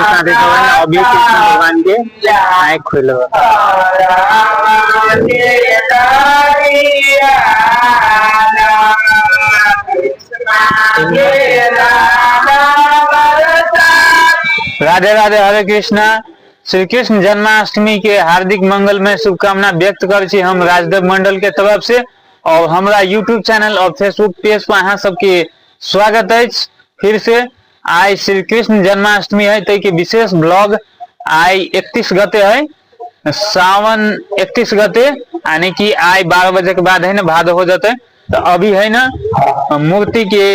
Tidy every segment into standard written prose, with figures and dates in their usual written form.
साथ अभी कृष्ण भगवान के आँख खुल राधे राधे। हरे कृष्णा। श्री कृष्ण जन्माष्टमी के हार्दिक मंगल में शुभकामना व्यक्त कर हम राजदेव मंडल के तरफ से और हमारा यूट्यूब चैनल और फेसबुक पेज पर अहाँ सबके स्वागत है। फिर से आई श्री कृष्ण जन्माष्टमी है तै के विशेष ब्लॉग आई 31 गते है, सावन 31 गते, यानी कि आई 12 बजे के बाद है ना भादो हो जाते। तो अभी है ना मूर्ति के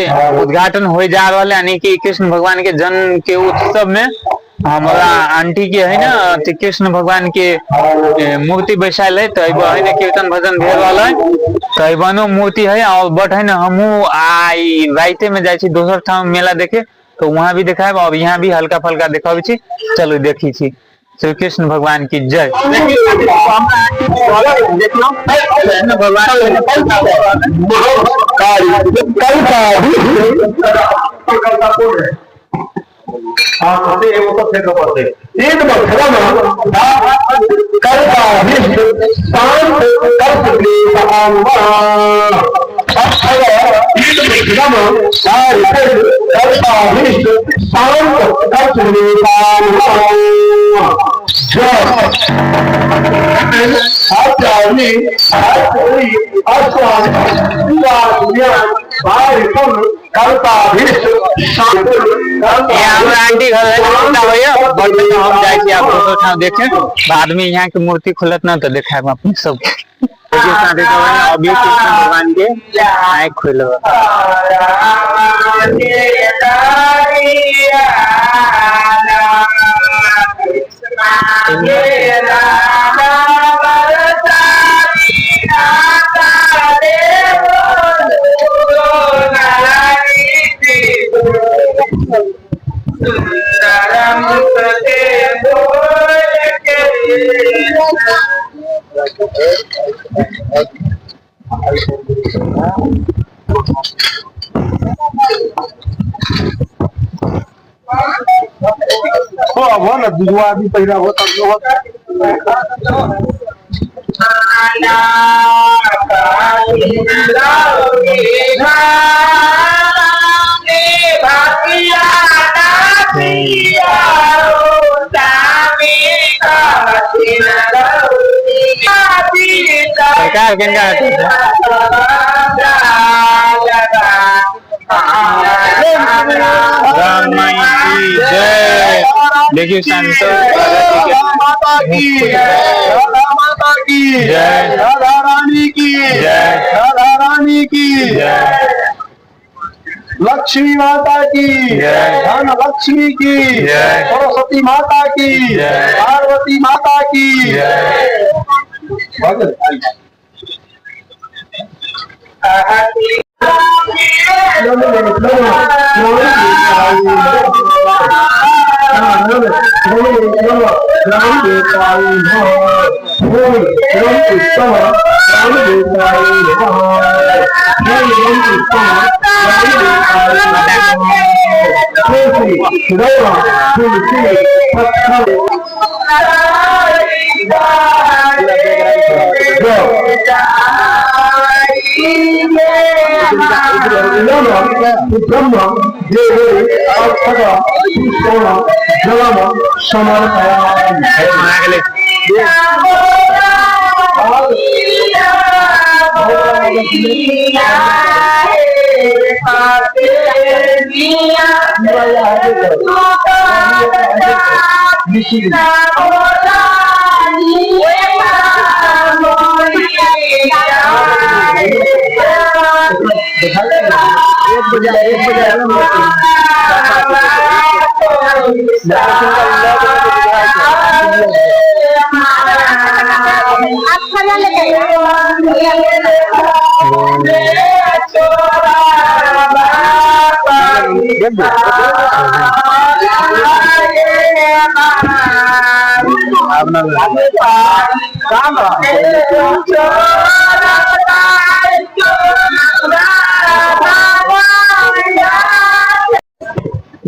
उद्घाटन हो जा रहा है, यानी कि कृष्ण भगवान के जन्म के उत्सव में हमारा आंटी के है ना कृष्ण भगवान के मूर्ति बैसाल है। तो है ना कीर्तन भजन भे रहा है, तो बनो मूर्ति है। और बट है ना हमू आई राइते में जाए दोसर ठाम मेला देखे, तो वहां भी देखा और यहाँ भी हल्का फल्का देखा। चलो देखी छी। श्री कृष्ण भगवान की जय। देखे बाद में यहाँ की मूर्ति खुलत ना तो देखा अपने सब अभी कृष्ण भगवान के आँख खुल दुआ भी पहला होता सरकार जय। देखिए माता की माता की जय, राधा रानी की जय, राधा रानी की जय, लक्ष्मी माता की जय, धन लक्ष्मी की जय, सरस्वती माता की जय, पार्वती माता की जय।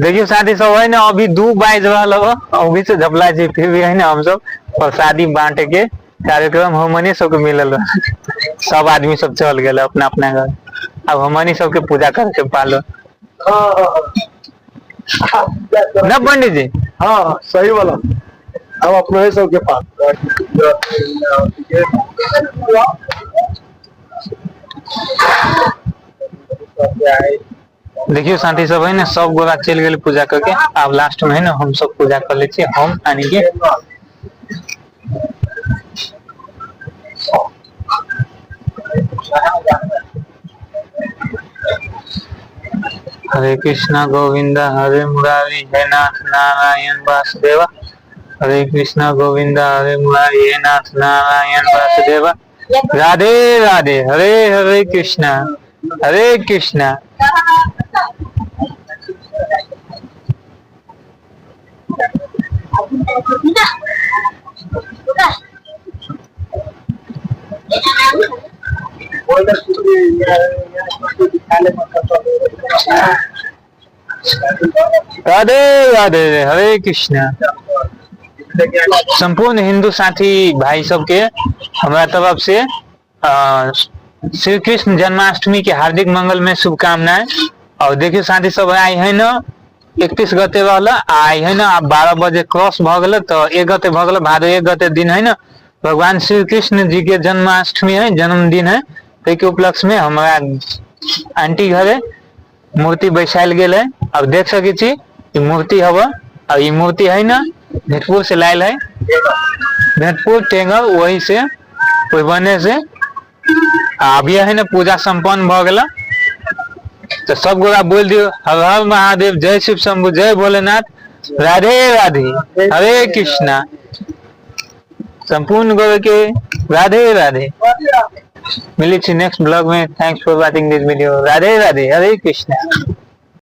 देखियो साथी सब है ना, अभी 2 बाज रहल हो, अभी से झपला छी, फिर भी है ना हम सब प्रसादी बांटे के कार्यक्रम हमनी सबके मिलल बा। सब आदमी सब चल गए अपना अपना घर, अब हमनी सबके पूजा करके पालो ना पंडित जी। हाँ सही वाला, हम अपने ही सबके पास। देखियो साथी सब है ना, सब गोरा चल गए पूजा करके, अब लास्ट में है ना हम सब पूजा कर ले छी, हम आनी के। हरे कृष्णा गोविंदा हरे मुरारी हे नाथ नारायण वासुदेवा। हरे कृष्णा गोविंदा हरे मुरारी हे नाथ नारायण वासुदेवा। राधे राधे, हरे हरे कृष्णा हरे कृष्णा। राधे राधे, हरे कृष्णा। संपूर्ण हिंदू साथी भाई सबके हमारा तरफ से श्री कृष्ण जन्माष्टमी के हार्दिक मंगल में शुभकामनाएं। और देखिए साथी सब आई है ना 31 गते वाला आई है ना, अब 12 बजे क्रॉस भ गल, तो 1 गते भ गल, भादो 1 गते दिन है ना भगवान श्री कृष्ण जी के जन्माष्टमी है, जन्मदिन है। ते के उपलक्ष्य में हमारा आंटी घरे मूर्ति बैसाल गेल है। अब देख सके छी मूर्ति हवा, और ये मूर्ति है ना भेटपुर से लायल है, भेटपुर टेंगर, वही से कोई बने से अभी है ना पूजा संपन्न भ गला। तो सब गोरा बोल दियो हर हर महादेव, जय शिव शंभु, जय भोलेनाथ, राधे राधे, हरे कृष्णा। संपूर्ण गोरा के राधे राधे। मिली छी नेक्स्ट ब्लॉग में। Thanks for watching this video. Radhe Radhe, Hare Krishna.